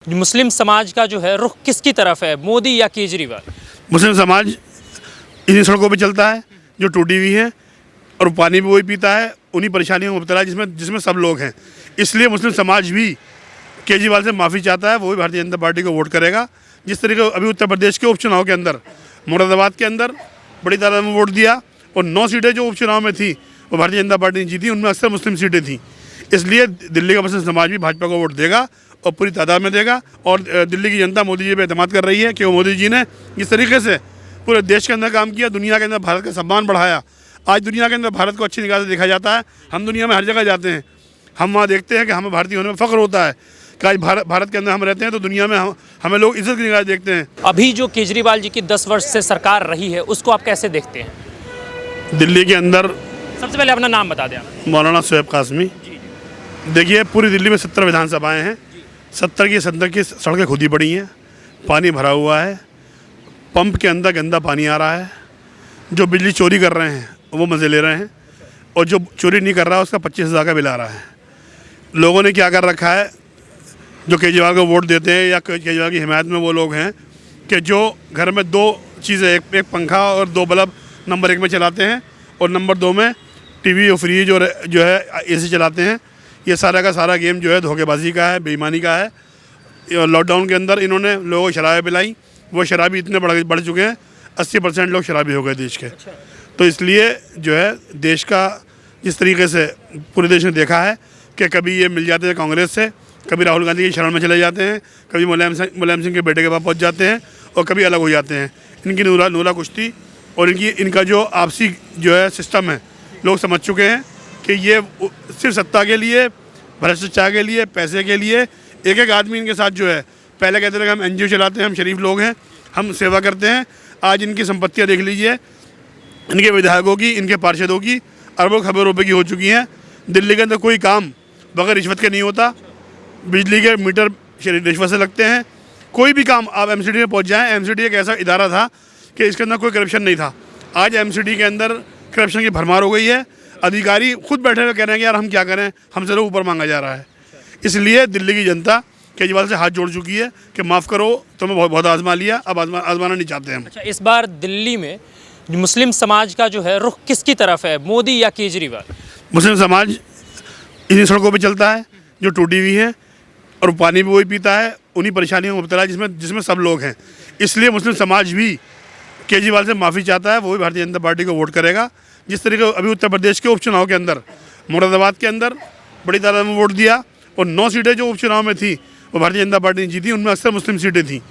मुस्लिम समाज का जो है रुख किसकी तरफ है, मोदी या केजरीवाल? मुस्लिम समाज इन्हीं सड़कों पे चलता है जो टूटी हुई हैं और पानी भी वही पीता है, उन्हीं परेशानियों में मुब्तला है जिसमें सब लोग हैं। इसलिए मुस्लिम समाज भी केजरीवाल से माफ़ी चाहता है, वो भी भारतीय जनता पार्टी को वोट करेगा। जिस तरीके अभी उत्तर प्रदेश के उपचुनाव के अंदर मुरादाबाद के अंदर बड़ी तादाद में वोट दिया और 9 सीटें जो उपचुनाव में थी वो भारतीय जनता पार्टी ने जीती, उनमें अक्सर मुस्लिम सीटें थी। इसलिए दिल्ली का मुस्लिम समाज भी भाजपा को वोट देगा और पूरी तादाद में देगा। और दिल्ली की जनता मोदी जी पर एतमाद कर रही है कि वो मोदी जी ने जिस तरीके से पूरे देश के अंदर काम किया, दुनिया के अंदर भारत का सम्मान बढ़ाया। आज दुनिया के अंदर भारत को अच्छी निगाह से देखा जाता है। हम दुनिया में हर जगह जाते हैं, हम वहाँ देखते हैं कि हमें भारतीय होने में फ़ख्र होता है कि आज भारत के अंदर हम रहते हैं, तो दुनिया में हमें लोग इज्जत की निगाह से देखते हैं। अभी जो केजरीवाल जी की 10 वर्ष से सरकार रही है उसको आप कैसे देखते हैं? दिल्ली के अंदर सबसे पहले अपना नाम बता दें आप। मौलाना शोएब कासमी। देखिए, पूरी दिल्ली में 70 विधानसभाएँ हैं, 70 की सड़कें खुद ही पड़ी हैं, पानी भरा हुआ है, पंप के अंदर गंदा पानी आ रहा है। जो बिजली चोरी कर रहे हैं वो मज़े ले रहे हैं और जो चोरी नहीं कर रहा है उसका 25,000 का बिल आ रहा है। लोगों ने क्या कर रखा है, जो केजरीवाल को वोट देते हैं या केजरीवाल की हिमायत में वो लोग हैं कि जो घर में 2 चीज़ें, एक पंखा और 2 बल्ब नंबर 1 में चलाते हैं और नंबर 2 में टीवी और फ्रिज और जो है एसी चलाते हैं। ये सारा का सारा गेम जो है धोखेबाजी का है, बेईमानी का है। लॉकडाउन के अंदर इन्होंने लोगों को शराबें पिलाई, वो शराबी इतने बढ़ चुके हैं, 80% लोग शराबी हो गए देश के। तो इसलिए जो है देश का जिस तरीके से पूरे देश ने देखा है कि कभी ये मिल जाते हैं कांग्रेस से, कभी राहुल गांधी की शरण में चले जाते हैं, कभी मुलायम सिंह के बेटे के पास पहुंच जाते हैं और कभी अलग हो जाते हैं। इनकी नूला कुश्ती और इनका जो आपसी जो है सिस्टम है, लोग समझ चुके हैं कि ये सिर्फ सत्ता के लिए, भ्रष्टाचार के लिए, पैसे के लिए एक आदमी इनके साथ जो है, पहले कहते थे कि हम NGO चलाते हैं, हम शरीफ लोग हैं, हम सेवा करते हैं। आज इनकी संपत्तियां देख लीजिए, इनके विधायकों की, इनके पार्षदों की अरबों खरबों रुपए की हो चुकी हैं। दिल्ली के अंदर कोई काम बगैर रिश्वत के नहीं होता। बिजली के मीटर रिश्वत से लगते हैं। कोई भी काम आप MCD में पहुंच जाएं, MCD एक ऐसा इदारा था कि इसके अंदर कोई करप्शन नहीं था। आज MCD के अंदर करप्शन की भरमार हो गई है। अधिकारी खुद बैठे हुए कह रहे हैं कि यार हम क्या करें, हमसे तो ऊपर मांगा जा रहा है। इसलिए दिल्ली की जनता केजरीवाल से हाथ जोड़ चुकी है कि माफ़ करो, तुम्हें बहुत आजमा लिया, अब आजमाना नहीं चाहते हम। अच्छा, इस बार दिल्ली में मुस्लिम समाज का जो है रुख किसकी तरफ है, मोदी या केजरीवाल? मुस्लिम समाज इन्हीं सड़कों पे चलता है जो टूटी हुई हैं और पानी भी वही पीता है, उन्हीं परेशानियों में मुब्तला है जिसमें सब लोग हैं। इसलिए मुस्लिम समाज भी केजरीवाल से माफ़ी चाहता है, वो भी भारतीय जनता पार्टी को वोट करेगा। जिस तरीके अभी उत्तर प्रदेश के उपचुनाव के अंदर मुरादाबाद के अंदर बड़ी तादाद में वोट दिया और 9 सीटें जो उपचुनाव में थी वो भारतीय जनता पार्टी ने जीती, उनमें अक्सर मुस्लिम सीटें थी।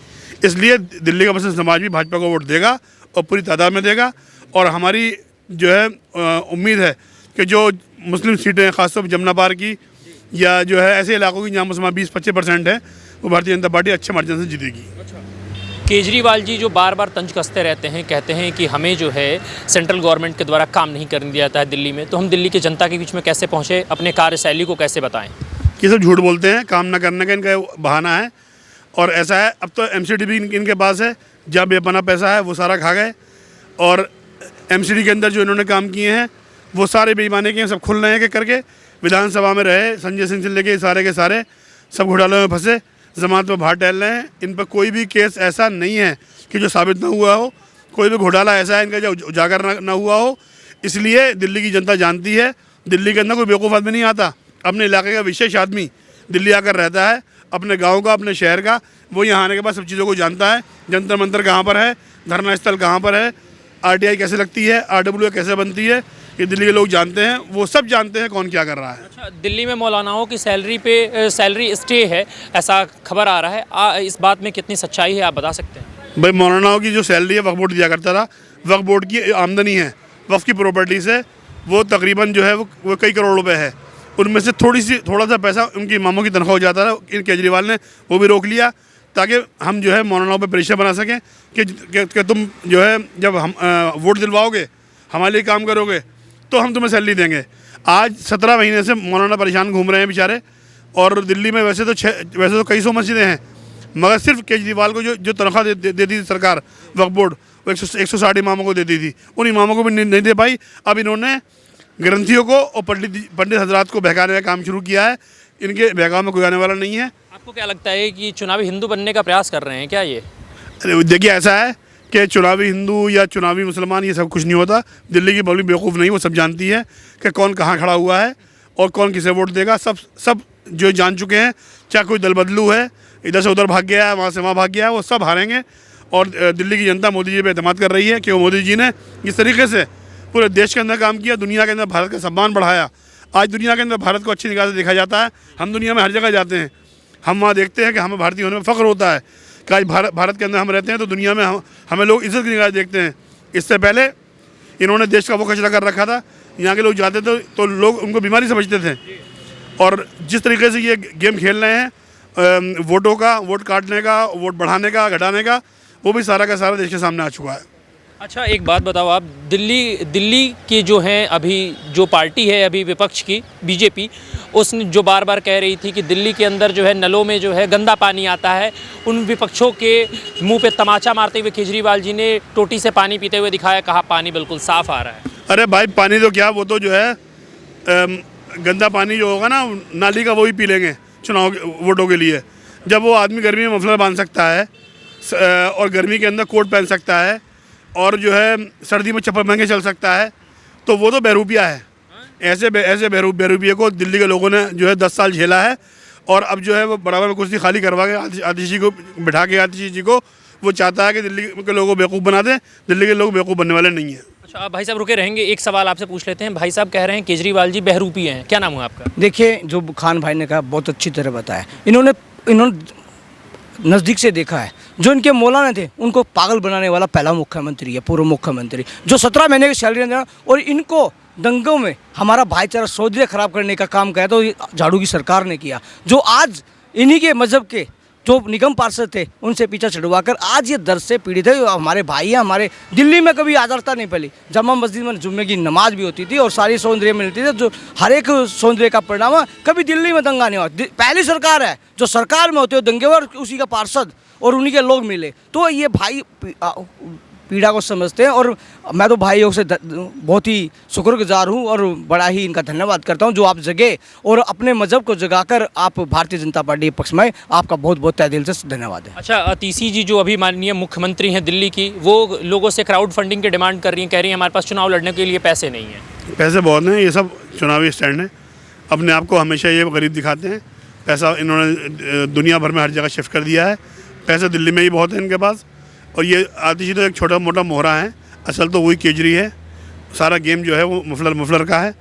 इसलिए दिल्ली का मुस्लिम समाज भी भाजपा को वोट देगा और पूरी तादाद में देगा। और हमारी जो है उम्मीद है कि जो मुस्लिम सीटें ख़ासतौर पर जमुना पार की या जो है ऐसे इलाकों की जहाँ मुसलमान 20-25% है, वो भारतीय जनता पार्टी अच्छे मार्जिन से जीतेगी। केजरीवाल जी जो बार बार तंज कसते रहते हैं, कहते हैं कि हमें जो है सेंट्रल गवर्नमेंट के द्वारा काम नहीं करने दिया जाता है दिल्ली में, तो हम दिल्ली की जनता के बीच में कैसे पहुँचे, अपने कार्यशैली को कैसे बताएं? ये सब झूठ बोलते हैं, काम ना करने का इनका बहाना है। और ऐसा है, अब तो MCD भी इनके पास है, जहाँ बेपना पैसा है वो सारा खा गए। और MCD के अंदर जो इन्होंने काम किए हैं वो सारे बेईमानी के सब खुल रहे हैं कि करके विधानसभा में रहे संजय सिंह से लेके सारे के सारे सब घोटालों में फंसे, जमानत पर बाहर टहल रहे हैं। इन पर कोई भी केस ऐसा नहीं है कि जो साबित ना हुआ हो, कोई भी घोटाला ऐसा है इनका जो उजागर ना हुआ हो। इसलिए दिल्ली की जनता जानती है, दिल्ली के अंदर कोई बेवकूफ़ आदमी नहीं आता। अपने इलाके का विशेष आदमी दिल्ली आकर रहता है, अपने गांव का, अपने शहर का, वो यहाँ आने के बाद सब चीज़ों को जानता है। जंतर मंतर कहाँ पर है, धरना स्थल कहाँ पर है, RTI कैसे लगती है, RWA कैसे बनती है, ये दिल्ली के लोग जानते हैं। वो सब जानते हैं कौन क्या कर रहा है। अच्छा, दिल्ली में मौलानाओं की सैलरी स्टे है, ऐसा खबर आ रहा है, इस बात में कितनी सच्चाई है आप बता सकते हैं? भाई, मौलानाओं की जो सैलरी है वक्फ बोर्ड दिया करता था। वक्फ बोर्ड की आमदनी है वक्फ की प्रॉपर्टी से, वो तकरीबन जो है वो कई करोड़ रुपए है। उनमें से थोड़ा सा पैसा उनकी इमामों की तनख्वाह हो जाता था। केजरीवाल ने वो भी रोक लिया ताकि हम जो है मौलानाओं पर प्रेशर बना सकें कि तुम जो है जब हम वोट दिलवाओगे, हमारे लिए काम करोगे, तो हम तुम्हें सैलरी देंगे। आज 17 महीने से मौलाना परेशान घूम रहे हैं बेचारे। और दिल्ली में वैसे तो कई सौ मस्जिदें हैं, मगर सिर्फ केजरीवाल को जो तनख्वाह देती थी सरकार, वक्फ बोर्ड, वो 160 इमामों को देती थी, उन इमामों को भी नहीं दे पाई। अब इन्होंने ग्रंथियों को और पंडित हजरात को बहकाने का काम शुरू किया है इनके बहकाव में कोई आने वाला नहीं है। आपको क्या लगता है कि चुनावी हिंदू बनने का प्रयास कर रहे हैं क्या ये? अरे देखिए, ऐसा है कि चुनावी हिंदू या चुनावी मुसलमान ये सब कुछ नहीं होता। दिल्ली की पब्लिक बेवकूफ़ नहीं, वो सब जानती है कि कौन कहाँ खड़ा हुआ है और कौन किसे वोट देगा। सब जो जान चुके हैं। चाहे कोई दल बदलू है, इधर से उधर भाग गया है, वहाँ से वहाँ भाग गया है, वो सब हारेंगे। और दिल्ली की जनता मोदी जी पे एतमाद कर रही है कि मोदी जी ने इस तरीके से पूरे देश के अंदर काम किया, दुनिया के अंदर भारत का सम्मान बढ़ाया। आज दुनिया के अंदर भारत को अच्छी निगाह से देखा जाता है। हम दुनिया में हर जगह जाते हैं, हम वहाँ देखते हैं कि हमें भारतीय होने में फ़ख्र होता है कि आज भारत के अंदर हम रहते हैं, तो दुनिया में हमें लोग इज्जत की निगाह से देखते हैं। इससे पहले इन्होंने देश का वो कचरा कर रखा था। यहाँ के लोग जाते थे तो लोग उनको बीमारी समझते थे। और जिस तरीके से ये गेम खेल रहे हैं वोटों का, वोट काटने का, वोट बढ़ाने का, घटाने का, वो भी सारा का सारा देश के सामने आ चुका है। अच्छा, एक बात बताओ आप, दिल्ली की जो है अभी जो पार्टी है अभी विपक्ष की बीजेपी, उसने जो बार बार कह रही थी कि दिल्ली के अंदर जो है नलों में जो है गंदा पानी आता है, उन विपक्षों के मुंह पे तमाचा मारते हुए केजरीवाल जी ने टोटी से पानी पीते हुए दिखाया, कहा पानी बिल्कुल साफ़ आ रहा है। अरे भाई, पानी तो क्या, वो तो जो है गंदा पानी जो होगा ना नाली का, वो ही पी लेंगे चुनाव वोटों के लिए। जब वो आदमी गर्मी में मफलर बांध सकता है और गर्मी के अंदर कोट पहन सकता है और जो है सर्दी में चप्पल महंगे चल सकता है, तो वो तो बहरूपिया है। ऐसे बहरूपिया को दिल्ली के लोगों ने जो है 10 साल झेला है। और अब जो है वो बराबर में कुर्सी खाली करवा के आतिशी जी को बिठा के, आतिशी जी को वो चाहता है कि दिल्ली के लोगों को बेवकूफ़ बना दें। दिल्ली के लोग बेवकूफ़ बनने वाले नहीं हैं। अच्छा, आप भाई साहब रुके रहेंगे, एक सवाल आपसे पूछ लेते हैं। भाई साहब कह रहे हैं केजरीवाल जी बहरूपी हैं, क्या नाम हुआ आपका? देखिए, जो खान भाई ने कहा बहुत अच्छी तरह बताया। इन्होंने नज़दीक से देखा है। जो इनके मौलाना थे उनको पागल बनाने वाला पहला मुख्यमंत्री है, पूर्व मुख्यमंत्री, जो 17 महीने की सैलरी देना और इनको दंगों में हमारा भाईचारा सौदे खराब करने का काम किया तो झाड़ू की सरकार ने किया। जो आज इन्हीं के मजहब के जो निगम पार्षद थे उनसे पीछा छुड़वा कर आज ये दर्द से पीड़ित है। हमारे भाई हैं, हमारे दिल्ली में कभी आदरता नहीं पली। जामा मस्जिद में जुम्मे की नमाज भी होती थी और सारी सौंदर्य मिलती थी, जो हर एक सौंदर्य का परिणाम है। कभी दिल्ली में दंगा नहीं हुआ। पहली सरकार है जो सरकार में होते हो दंगे और उसी का पार्षद और उन्हीं के लोग मिले, तो ये भाई पीड़ा को समझते हैं। और मैं तो भाइयों से बहुत ही शुक्रगुजार हूँ और बड़ा ही इनका धन्यवाद करता हूँ जो आप जगे और अपने मजहब को जगाकर आप भारतीय जनता पार्टी के पक्ष में, आपका बहुत बहुत तहे दिल से धन्यवाद है। अच्छा, अतीशी जी जो अभी माननीय मुख्यमंत्री हैं दिल्ली की, वो लोगों से क्राउड फंडिंग की डिमांड कर रही हैं, कह रही हैं हमारे पास चुनाव लड़ने के लिए पैसे नहीं हैं। पैसे बहुत हैं, ये सब चुनावी स्टैंड है। अपने आप को हमेशा ये गरीब दिखाते हैं। पैसा इन्होंने दुनिया भर में हर जगह शिफ्ट कर दिया है। पैसे दिल्ली में ही बहुत है इनके पास। और ये आतिशी तो एक छोटा मोटा मोहरा है, असल तो वही केजरी है। सारा गेम जो है वो मफलर का है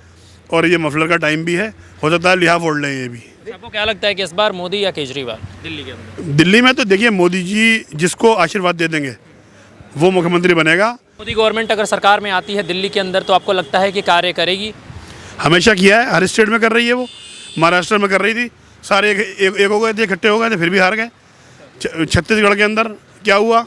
और ये मफलर का टाइम भी है। हो सकता है लिहाफ ओढ़ लें ये भी। आपको क्या लगता है कि इस बार मोदी या केजरीवाल दिल्ली के अंदर? दिल्ली में तो देखिए, मोदी जी जिसको आशीर्वाद दे देंगे वो मुख्यमंत्री बनेगा। मोदी गवर्नमेंट अगर सरकार में आती है दिल्ली के अंदर, तो आपको लगता है कि कार्य करेगी? हमेशा किया है, हर स्टेट में कर रही है। वो महाराष्ट्र में कर रही थी, सारे एक हो गए थे, इकट्ठे हो गए थे, फिर भी हार गए। छत्तीसगढ़ के अंदर क्या हुआ,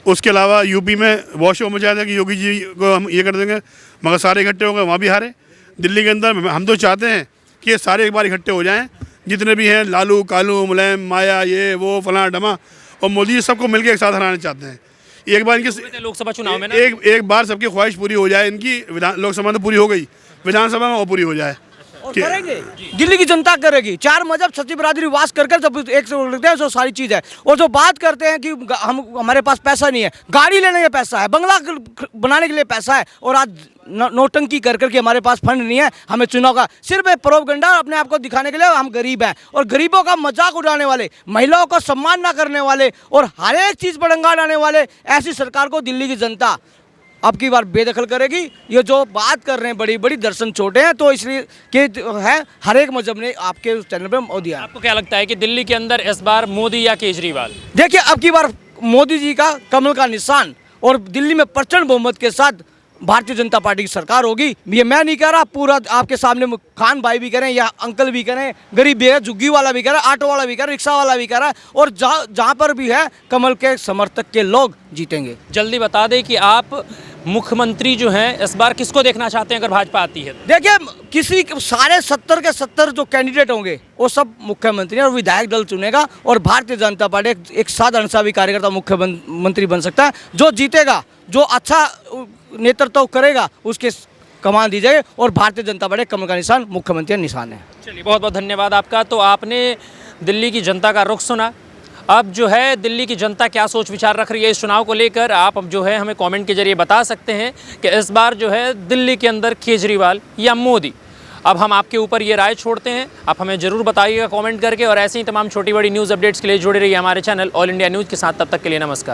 उसके अलावा यूपी में बहुत शो मचाया था कि योगी जी को हम ये कर देंगे, मगर सारे इकट्ठे हो गए, वहाँ भी हारे। दिल्ली के अंदर हम तो चाहते हैं कि ये सारे एक बार इकट्ठे हो जाएं, जितने भी हैं, लालू, कालू, मुलायम, माया, ये वो फलाना डमा, और मोदी जी सबको मिलकर एक साथ हराना चाहते हैं। एक बार इनकी लोकसभा चुनाव में ना एक बार सबकी ख्वाहिश पूरी हो जाए। इनकी लोकसभा तो पूरी हो गई, विधानसभा में वो पूरी हो जाए और करेंगे। दिल्ली की जनता करेगी। 4 मजहब सच्ची बरादरी वास कर जब एक से लगते हैं, जो सारी चीज़ है। और जो बात करते हैं कि हमारे पास पैसा नहीं है, गाड़ी लेने के पैसा है, बंगला बनाने के लिए पैसा है, और आज नोटंकी कर करके हमारे पास फंड नहीं है, हमें चुनाव का सिर्फ एक प्रोपगंडा अपने आप को दिखाने के लिए हम गरीब हैं। और गरीबों का मजाक उड़ाने वाले, महिलाओं को सम्मान ना करने वाले और हर एक चीज़ पर डंगा डालने वाले, ऐसी सरकार को दिल्ली की जनता अब की बार बेदखल करेगी। ये जो बात कर रहे हैं बड़ी बड़ी दर्शन छोटे हैं, तो इसलिए कि है हर एक मजहब ने आपके चैनल पे दिया। आपको क्या लगता है कि दिल्ली के अंदर इस बार मोदी या केजरीवाल? देखिए, अब की बार मोदी जी का कमल का निशान और दिल्ली में प्रचंड बहुमत के साथ भारतीय जनता पार्टी की सरकार होगी। ये मैं नहीं कह रहा, पूरा आपके सामने खान भाई भी कह रहे हैं या अंकल भी कह रहे हैं, गरीब भी है, झुग्गी वाला भी कह रहा है, ऑटो वाला भी कह रहा है, रिक्शा वाला भी कह रहा है, और जहाँ पर भी है कमल के समर्थक के लोग जीतेंगे। जल्दी बता दें कि आप मुख्यमंत्री जो हैं इस बार किसको देखना चाहते हैं अगर भाजपा आती है? देखिए, किसी सारे 70 के 70 जो कैंडिडेट होंगे वो सब मुख्यमंत्री और विधायक दल चुनेगा, और भारतीय जनता पार्टी एक साधारण सा भी कार्यकर्ता मुख्यमंत्री बन सकता है। जो जीतेगा, जो अच्छा नेतृत्व करेगा, उसके कमान दी जाए और भारतीय जनता पार्टी कमल का निशान मुख्यमंत्री का निशान है। चलिए, बहुत बहुत धन्यवाद आपका। तो आपने दिल्ली की जनता का रुख सुना। अब जो है दिल्ली की जनता क्या सोच विचार रख रही है इस चुनाव को लेकर, आप अब जो है हमें कमेंट के जरिए बता सकते हैं कि इस बार जो है दिल्ली के अंदर केजरीवाल या मोदी। अब हम आपके ऊपर ये राय छोड़ते हैं, आप हमें ज़रूर बताइएगा कमेंट करके। और ऐसे ही तमाम छोटी बड़ी न्यूज़ अपडेट्स के लिए जुड़े रहिए हमारे चैनल ऑल इंडिया न्यूज़ के साथ। तब तक के लिए नमस्कार।